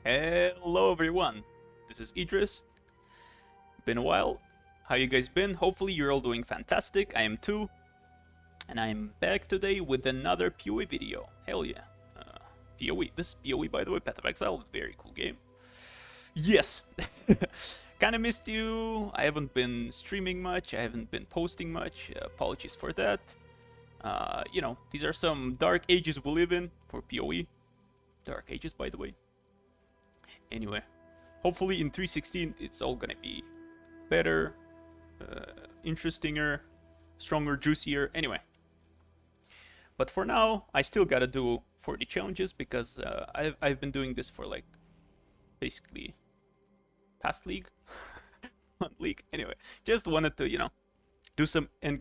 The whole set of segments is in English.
Hello everyone, this is Idris. Been a while. How you guys been? Hopefully you're all doing fantastic. I am too. And I'm back today with another PoE video. Hell yeah. PoE. This is PoE by the way, Path of Exile. Very cool game. Yes! Kinda missed you. I haven't been streaming much. I haven't been posting much. Apologies for that. You know, these are some dark ages we live in for PoE. Dark ages by the way. Anyway, hopefully in 3.16 it's all gonna be better, interestinger, stronger, juicier. Anyway, but for now I still gotta do 40 challenges because I've been doing this for like basically past league, one league. Anyway, just wanted to do some end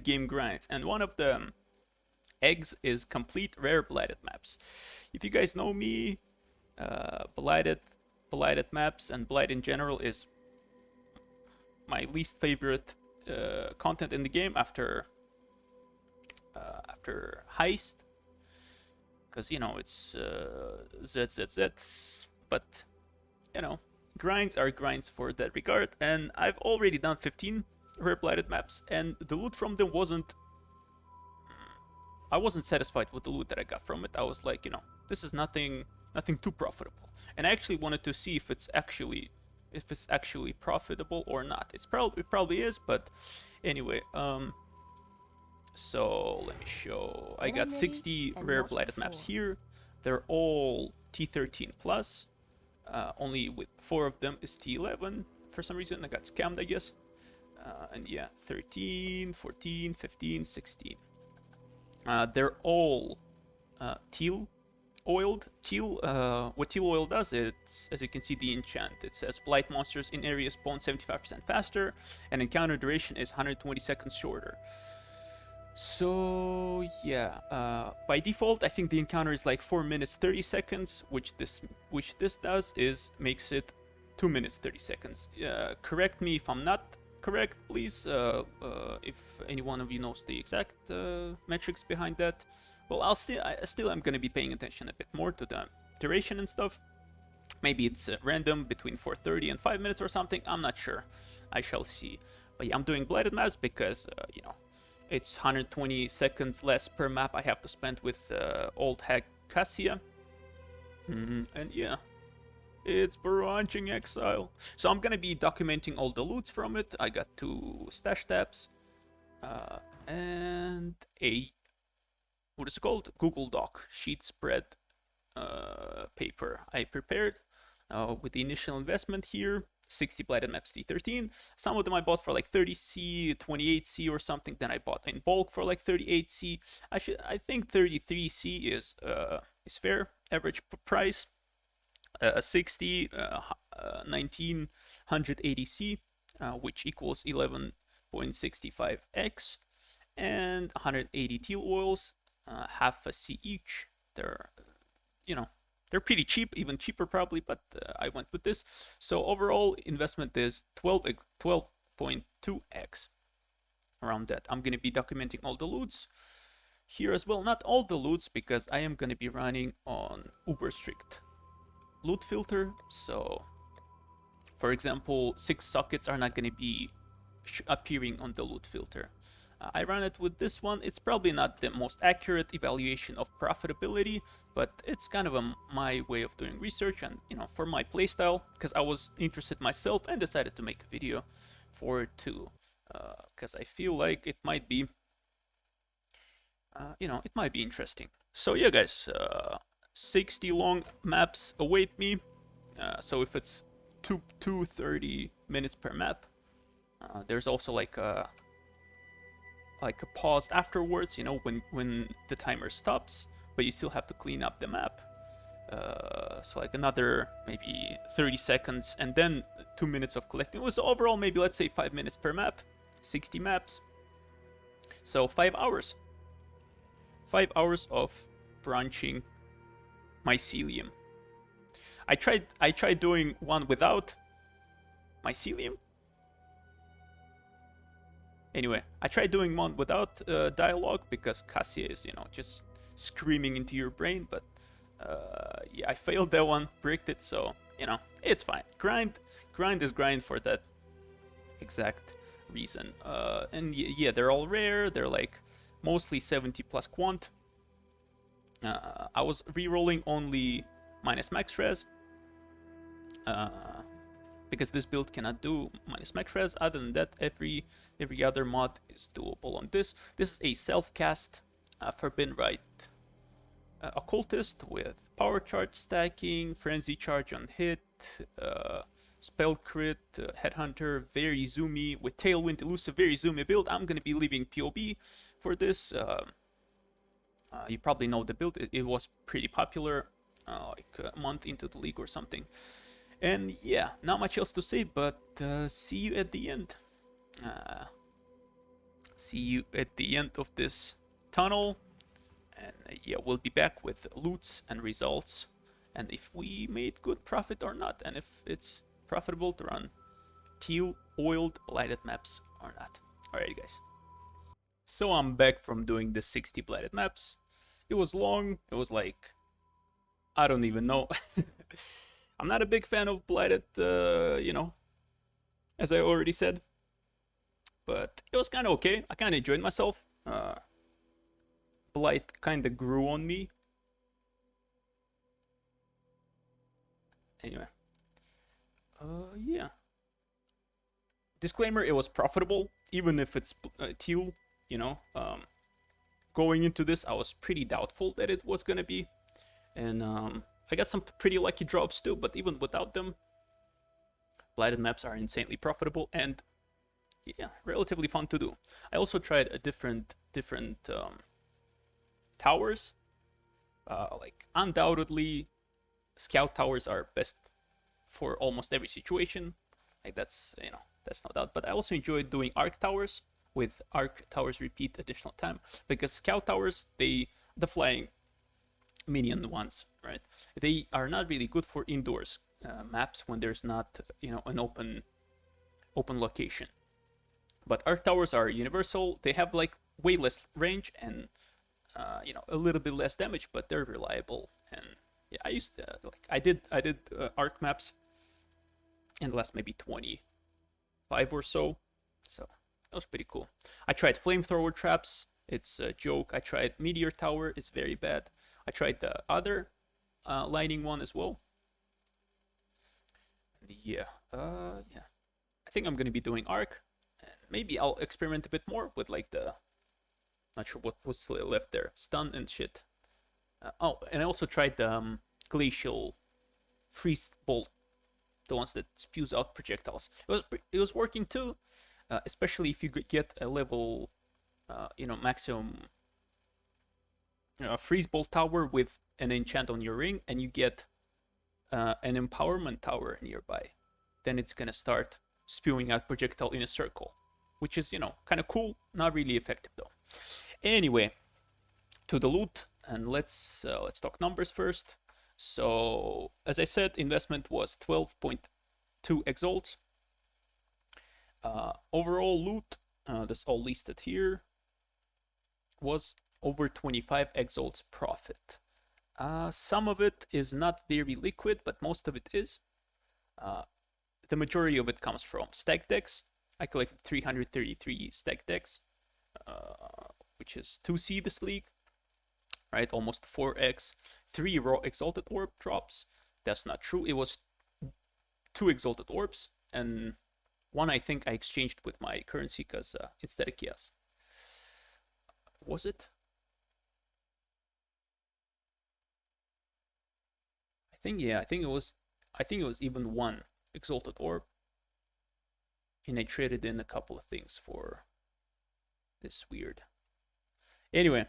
game grinds, and one of the eggs is complete rare blighted maps. If you guys know me, blighted maps and blight in general is my least favorite content in the game after heist, because it's zZz, but grinds are grinds for that regard, and I've already done 15 rare blighted maps, and the loot from them I wasn't satisfied with the loot that I got from it. I was like, this is nothing too profitable, and I actually wanted to see if it's actually profitable or not. It probably is, but anyway, so let me show. I got 60 rare blighted maps here. They're all T13 plus. Only with 4 of them is T11 for some reason. I got scammed, I guess. And yeah, 13, 14, 15, 16. They're all teal oiled. What teal oil does, it's, as you can see, the enchant. It says blight monsters in area spawn 75% faster, and encounter duration is 120 seconds shorter. So yeah, by default, I think the encounter is like 4 minutes 30 seconds, which this does is makes it 2 minutes 30 seconds. Correct me if I'm not correct, please. If any one of you knows the exact metrics behind that. Well, I still am gonna be paying attention a bit more to the duration and stuff. Maybe it's random between 4:30 and 5 minutes or something. I'm not sure. I shall see. But yeah, I'm doing blighted maps because it's 120 seconds less per map I have to spend with old hag Cassia. And yeah, it's branching exile. So I'm gonna be documenting all the loots from it. I got 2 stash tabs and a what is it called? Google Doc sheet spread paper I prepared with the initial investment here. 60 blighted maps T13. Some of them I bought for like 30C, 28C or something. Then I bought in bulk for like 38C. I think 33C is fair average price. 60, 1980C, which equals 11.65x, and 180 teal oils, half a C each. They're they're pretty cheap, even cheaper probably, but I went with this. So overall investment is 12.2x, around that. I'm gonna be documenting all the loots here as well. Not all the loots, because I am gonna be running on uber strict loot filter. So for example, 6 sockets are not gonna be appearing on the loot filter. I ran it with this one. It's probably not the most accurate evaluation of profitability, but it's kind of my way of doing research, and for my playstyle, because I was interested myself and decided to make a video for it too, because I feel like it might be it might be interesting. So yeah guys, 60 long maps await me. So if it's 230 minutes per map, there's also like a pause afterwards, when the timer stops, but you still have to clean up the map. So like another maybe 30 seconds, and then 2 minutes of collecting. It was overall maybe, let's say, 5 minutes per map, 60 maps. So 5 hours. 5 hours of branching mycelium. I tried doing one without mycelium. Anyway, I tried doing one without dialogue because Cassia is, just screaming into your brain, but Yeah, I failed that one, bricked it, so you know it's fine. Grind is grind for that exact reason. And yeah, they're all rare. They're like mostly 70 plus quant. I was re-rolling only minus max res. Because this build cannot do minus max res. Other than that, every other mod is doable on this. This is a self-cast Forbidden Rite occultist with power charge stacking, frenzy charge on hit, spell crit, headhunter, very zoomy with tailwind elusive, very zoomy build. I'm gonna be leaving PoB for this. You probably know the build. It was pretty popular like a month into the league or something. And yeah, not much else to say, but see you at the end. See you at the end of this tunnel. And yeah, we'll be back with loots and results. And if we made good profit or not. And if it's profitable to run Teal Oiled Bligted Maps or not. Alright, guys. So I'm back from doing the 60 Blighted Maps. It was long. It was like, I don't even know. I'm not a big fan of Blighted, you know, as I already said. But it was kind of okay. I kind of enjoyed myself. Blight kind of grew on me. Anyway. Yeah. Disclaimer, it was profitable. Even if it's teal, you know. Going into this, I was pretty doubtful that it was gonna be. And, I got some pretty lucky drops too, but even without them, Blighted maps are insanely profitable and yeah, relatively fun to do. I also tried a different towers. Like undoubtedly, scout towers are best for almost every situation. Like that's, you know, that's no doubt. But I also enjoyed doing arc towers with arc towers repeat additional time because scout towers, the flying minion ones, right? They are not really good for indoors maps when there's not, you know, an open location. But arc towers are universal. They have like way less range and you know, a little bit less damage, but they're reliable. And yeah, I used to, like I did arc maps in the last maybe 25 or so. So that was pretty cool. I tried flamethrower traps. It's a joke. I tried meteor tower. It's very bad. I tried the other lightning one as well. Yeah, yeah. I think I'm gonna be doing arc. And maybe I'll experiment a bit more with like the, not sure what's left there, stun and shit. Oh, and I also tried the glacial freeze bolt, the ones that spews out projectiles. It was working too, especially if you get a level, you know, maximum freeze bolt tower with an enchant on your ring, and you get an empowerment tower nearby. Then it's gonna start spewing out projectile in a circle, which is, you know, kind of cool. Not really effective though. Anyway, to the loot, and let's talk numbers first. So as I said, investment was 12.2 exalts. Overall loot, that's all listed here, was over 25 exalts profit. Some of it is not very liquid, but most of it is. The majority of it comes from stack decks. I collected 333 stack decks, which is 2C this league, right? Almost 4x. 3 raw exalted orb drops. That's not true. It was 2 exalted orbs, and 1 I think I exchanged with my currency because instead of chaos. Was it? I think, yeah, I think it was even 1 exalted orb. And I traded in a couple of things for this weird. Anyway,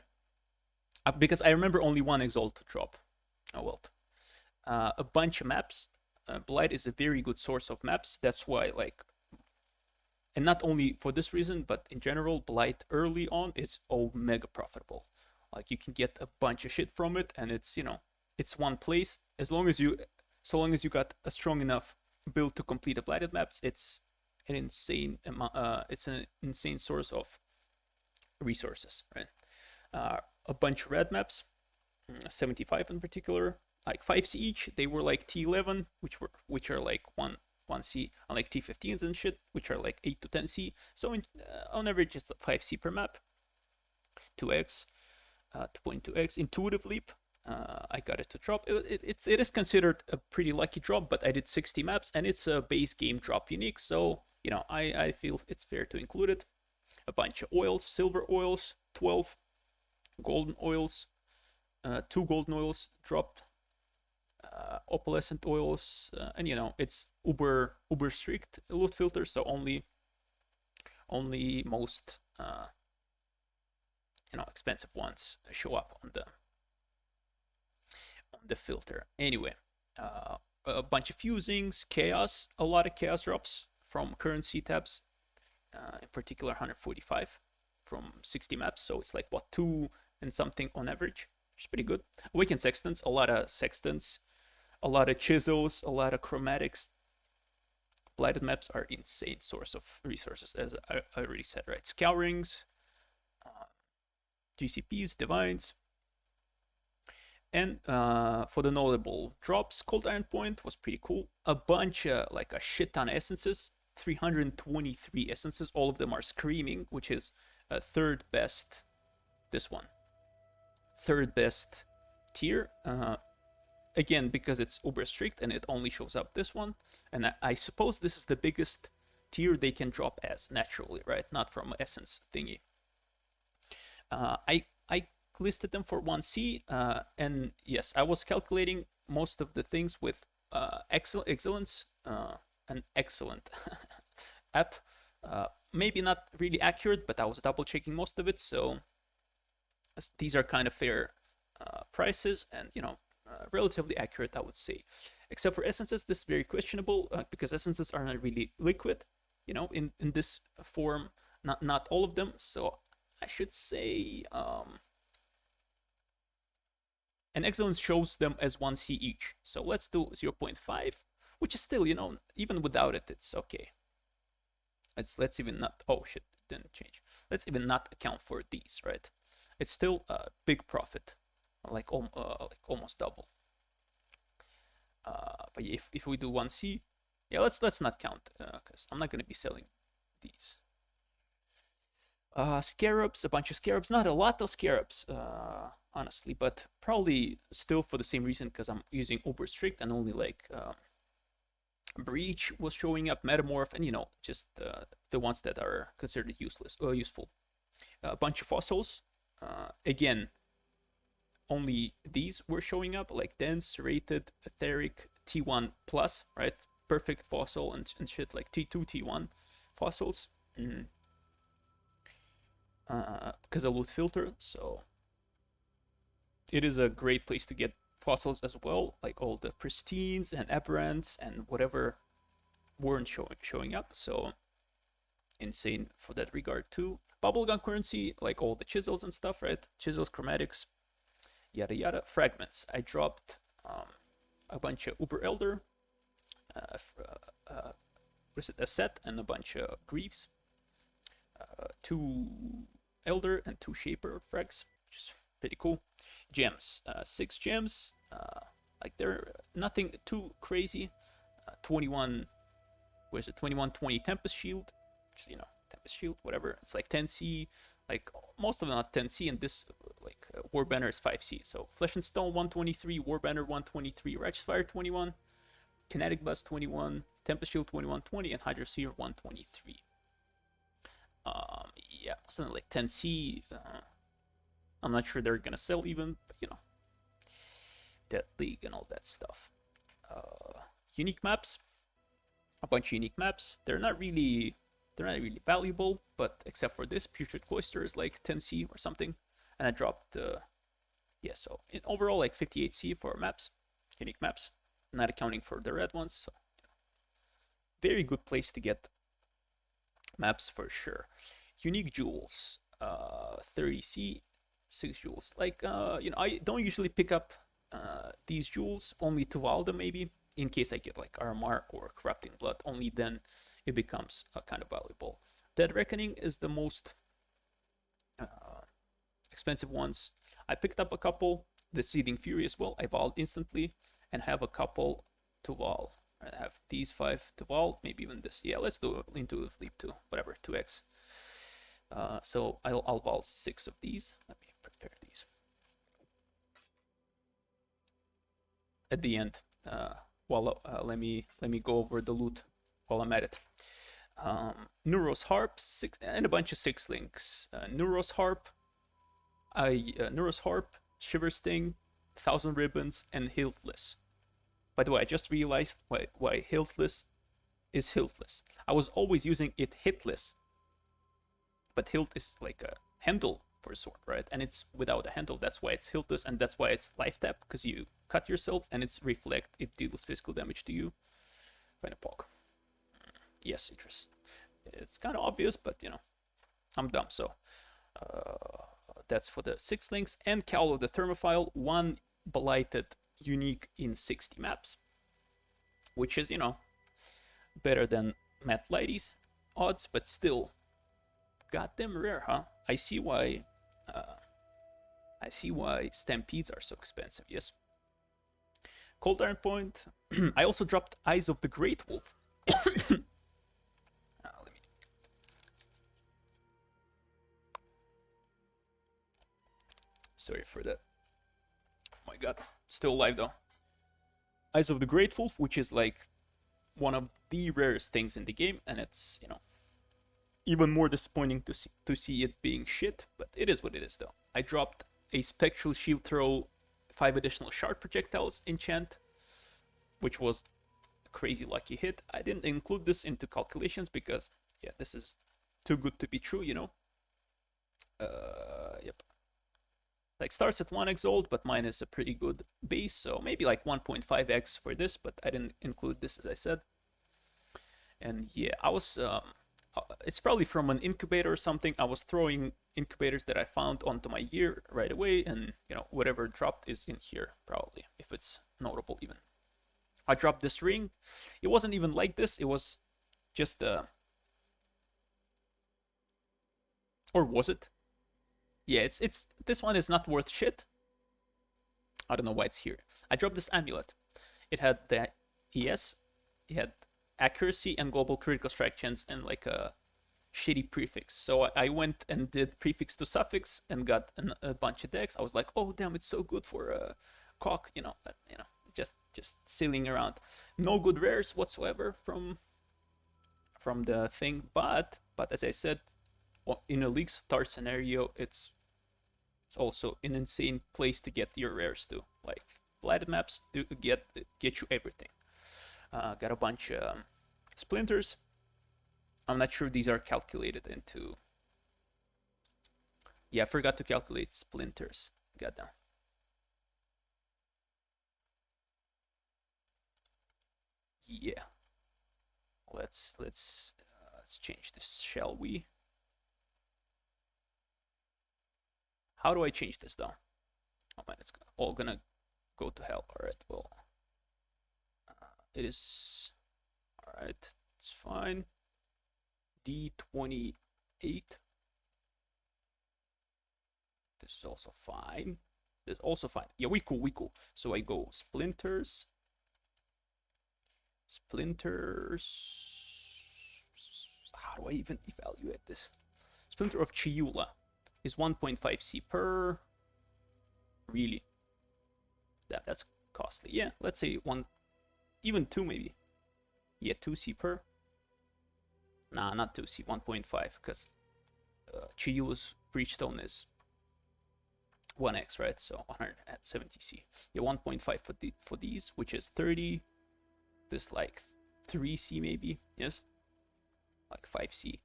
because I remember only 1 exalt drop. Oh well. A bunch of maps. Blight is a very good source of maps. That's why, like, and not only for this reason, but in general, Blight early on is mega profitable. Like you can get a bunch of shit from it, and it's, you know, it's one place. So long as you got a strong enough build to complete the Blighted maps, it's an insane amount. It's an insane source of resources, right? A bunch of red maps, 75 in particular. like 5C each. They were like T11, which are like 1C, and like T15s and shit, which are like 8 to 10C. So on average, it's 5C per map. 2x, 2.2x intuitive leap. I got it to drop. It is considered a pretty lucky drop, but I did 60 maps and it's a base game drop unique, so you know I feel it's fair to include it. A bunch of oils, silver oils, 12 golden oils, 2 golden oils dropped, opalescent oils, and you know it's uber strict loot filter, so only most you know expensive ones show up on the filter. Anyway, a bunch of fusings, chaos, a lot of chaos drops from currency tabs, in particular 145 from 60 maps, so it's like what 2 and something on average, which is pretty good. Awakened sextants, a lot of sextants, a lot of chisels, a lot of chromatics. Blighted maps are insane source of resources, as I already said, right? Scourings, GCPs, divines. And for the notable drops, Cold Iron Point was pretty cool. A bunch, like a shit ton of essences, 323 essences. All of them are screaming, which is third best. This one, third best tier. Again, because it's uber strict and it only shows up this one. And I suppose this is the biggest tier they can drop as naturally, right? Not from essence thingy. I listed them for 1C, and yes, I was calculating most of the things with excellence, an excellent app. Maybe not really accurate, but I was double checking most of it, so these are kind of fair prices and, you know, relatively accurate, I would say. Except for essences, this is very questionable because essences are not really liquid, you know, in this form, not all of them, so I should say and excellence shows them as 1C each. So let's do 0.5, which is still, you know, even without it, it's okay. Let's even not, oh shit, it didn't change. Let's even not account for these, right? It's still a big profit, like almost double. But if we do 1C, yeah, let's not count, because I'm not gonna be selling these. Scarabs, a bunch of scarabs, not a lot of scarabs, honestly, but probably still for the same reason, because I'm using uber strict and only like breach was showing up, metamorph, and you know, just the ones that are considered useful. A bunch of fossils, again, only these were showing up, like dense, rated, etheric, T1 plus, right? Perfect fossil and shit, like T2, T1 fossils. Because of loot filter, so it is a great place to get fossils as well, like all the pristines and aberrants and whatever weren't showing up, so insane for that regard too. Bubblegum currency, like all the chisels and stuff, right? Chisels, chromatics, yada yada. Fragments, I dropped a bunch of Uber Elder, a set, and a bunch of Greaves, 2 Elder and 2 Shaper frags, which is pretty cool. Gems, 6 gems, like they're nothing too crazy. 21, where's it? 2120 Tempest Shield, which is, you know, Tempest Shield, whatever. It's like 10C, like most of them are 10C, and this like Warbanner is 5C. So Flesh and Stone 123, Warbanner 123, Righteous Fire 21, Kinetic Bust 21, Tempest Shield 2120, and Hydrosphere 123. Yeah, something like 10C. I'm not sure they're gonna sell even, but you know, Dead League and all that stuff. Unique maps, a bunch of unique maps. They're not really valuable, but except for this, Putrid Cloister is like 10C or something, and I dropped yeah. So in overall, like 58C for maps, unique maps, not accounting for the red ones. So very good place to get maps for sure. Unique jewels, 30C, 6 jewels. Like you know, I don't usually pick up these jewels, only to vault them maybe, in case I get like RMR or Corrupting Blood. Only then it becomes kind of valuable. Dead Reckoning is the most expensive ones. I picked up a couple. the Seething Fury as well. I Vaal instantly and have a couple to Vaal. I have these 5 to Vaal, maybe even this. Yeah, let's do Intuitive Leap too, whatever, 2x. So I'll Vaal 6 of these. Let me prepare these. At the end, let me go over the loot while I'm at it. Neuros Harp, 6, and a bunch of 6 links. Neuros Harp, Neuros Harp, Shiver Sting, 1000 Ribbons, and Hiltless. By the way, I just realized why Hiltless is Hiltless. I was always using it Hitless, but Hilt is like a handle for a sword, right? And it's without a handle. That's why it's Hiltless, and that's why it's life tap, because you cut yourself and it's reflect. It deals physical damage to you. Find a pog. Yes, citrus. It's kind of obvious, but you know, I'm dumb, so that's for the 6 links. And Cowl of the Thermophile, 1 blighted unique in 60 maps, which is, you know, better than Matt Lighty's odds, but still goddamn rare, huh? I see why Stampedes are so expensive. Yes. Cold Iron Point. I also dropped Eyes of the Great Wolf. Sorry for that. Oh my god. Still alive though. Eyes of the Great Wolf, which is like one of the rarest things in the game, and it's, you know, even more disappointing to see it being shit, but it is what it is though. I dropped a Spectral Shield Throw, 5 additional Shard Projectiles enchant, which was a crazy lucky hit. I didn't include this into calculations because, yeah, this is too good to be true, you know. Yep. Like, starts at 1x old, but mine is a pretty good base, so maybe like 1.5x for this, but I didn't include this, as I said. And yeah, I was, it's probably from an incubator or something. I was throwing incubators that I found onto my gear right away, and, you know, whatever dropped is in here, probably, if it's notable even. I dropped this ring. It wasn't even like this, it was just, or was it? Yeah, it's this one is not worth shit. I don't know why it's here. I dropped this amulet. It had the ES, it had accuracy and global critical strike chance and like a shitty prefix. So I went and did prefix to suffix and got a bunch of decks. I was like, oh damn, it's so good for a cock, you know, just sailing around. No good rares whatsoever from the thing, but as I said, in a league start scenario, it's also an insane place to get your rares too. Like, Bligted Maps do get you everything. Got a bunch of splinters. I'm not sure these are calculated into. Yeah, I forgot to calculate splinters. Goddamn. Yeah. Let's change this, shall we? How do I change this though? Oh man, it's all gonna go to hell. All right, well, it is. All right, it's fine. D28. This is also fine. This is also fine. Yeah, we cool. So I go splinters. How do I even evaluate this? Splinter of Chiula is 1.5 C per. Really? That's costly. Yeah, let's say 1, even 2 maybe. Yeah, 2 C per. Nah, not 2 C, 1.5, because Chiula's Breachstone is 1x, right? So 170 C. Yeah, 1.5 for these, which is 30. This like 3 C maybe, yes? Like 5 C.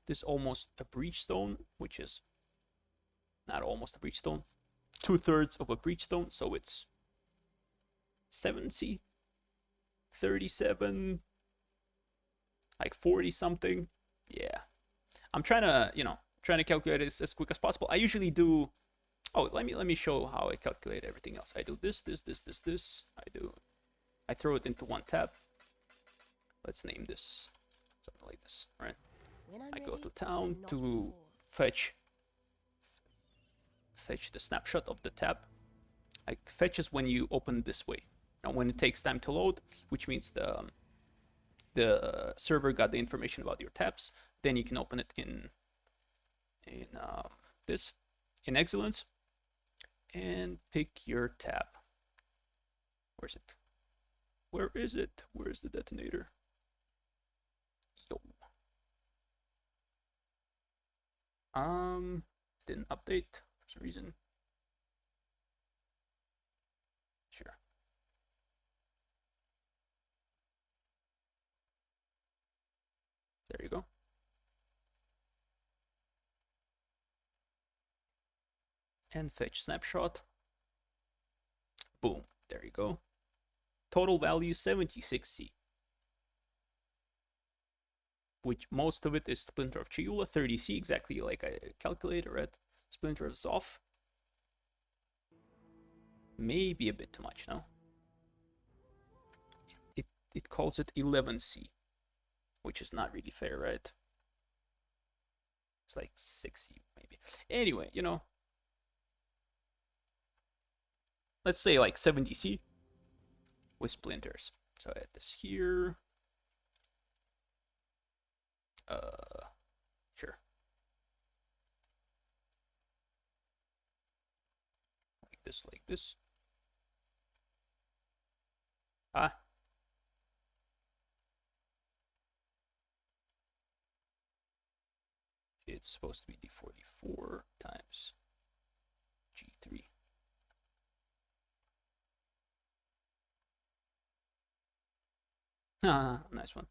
This almost a Breachstone, which is not almost a Breachstone. 2/3 of a Breachstone, so it's 7 C. 37. Like 40 something. Yeah. I'm trying to, you know, calculate this as quick as possible. I usually do. Oh, let me show how I calculate everything else. I do this. I throw it into one tab. Let's name this something like this, right? I go to town to fetch the snapshot of the tab. Like fetches when you open this way. Now when it takes time to load, which means the server got the information about your tabs, then you can open it in this in Excellence and pick your tab. Where's it? Where is it? Where is the detonator? Yo. Didn't update for some reason. Sure. There you go. And fetch snapshot. Boom. There you go. Total value 76C. Which most of it is Splinter of Chiyula, 30C, exactly like I calculated, right? Splinter of Zoff. Maybe a bit too much, no? It calls it 11C, which is not really fair, right? It's like 6C, maybe. Anyway, you know, let's say like 70C with splinters. So I add this here. Sure. Like this. Ah. It's supposed to be D44 times G3. Ah, nice one.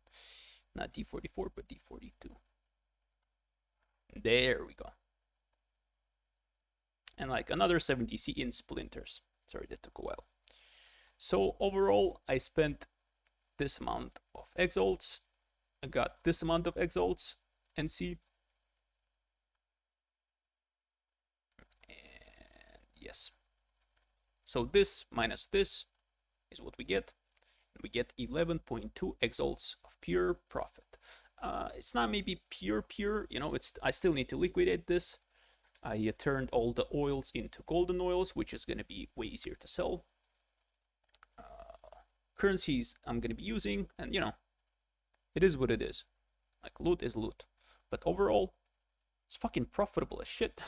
Not D44, but D42. There we go. And like another 70C in splinters. Sorry, that took a while. So overall, I spent this amount of exalts. I got this amount of exalts, NC. And yes. So this minus this is what we get. We get 11.2 exalts of pure profit. It's not maybe pure, you know, I still need to liquidate this. I turned all the oils into golden oils, which is going to be way easier to sell. Currencies I'm going to be using, and you know, it is what it is. Like, loot is loot. But overall, it's fucking profitable as shit.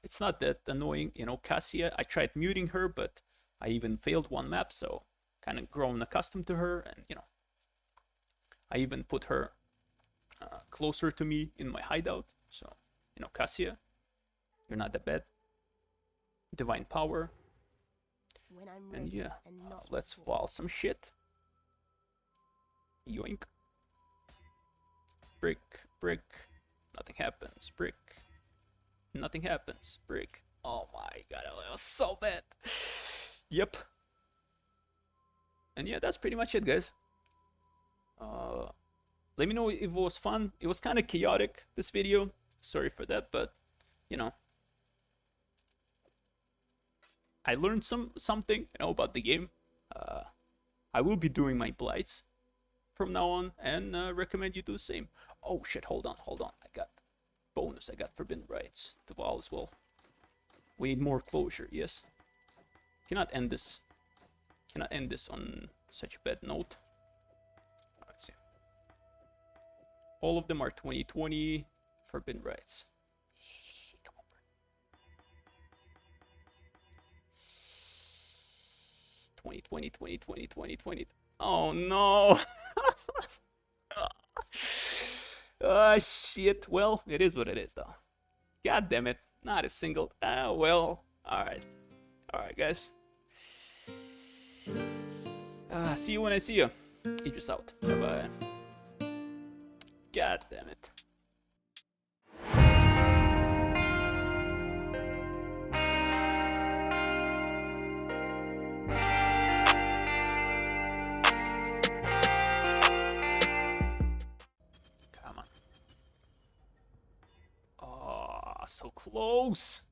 It's not that annoying, you know. Cassia, I tried muting her, but I even failed one map, so kind of grown accustomed to her, and you know, I even put her closer to me in my hideout. So, you know, Cassia, you're not that bad. Divine Power. And yeah, let's fall some shit. Yoink. Brick, brick. Nothing happens. Brick. Nothing happens. Brick. Oh my god, that was so bad. Yep. And yeah, that's pretty much it, guys. Let me know if it was fun. It was kind of chaotic, this video. Sorry for that, but you know, I learned something, you know, about the game. I will be doing my blights from now on, and recommend you do the same. Oh shit, hold on. I got bonus. I got forbidden rights to Vaal as well. We need more closure, yes. Cannot end this on such a bad note. Let's see. All of them are 2020 forbidden rights. Come on, bro. 2020. Oh no. Ah, shit. Well, it is what it is, though. God damn it. Not a single. Ah, well. Alright, guys. See you when I see you. Idris out. Bye bye. God damn it. Come on. Oh, so close.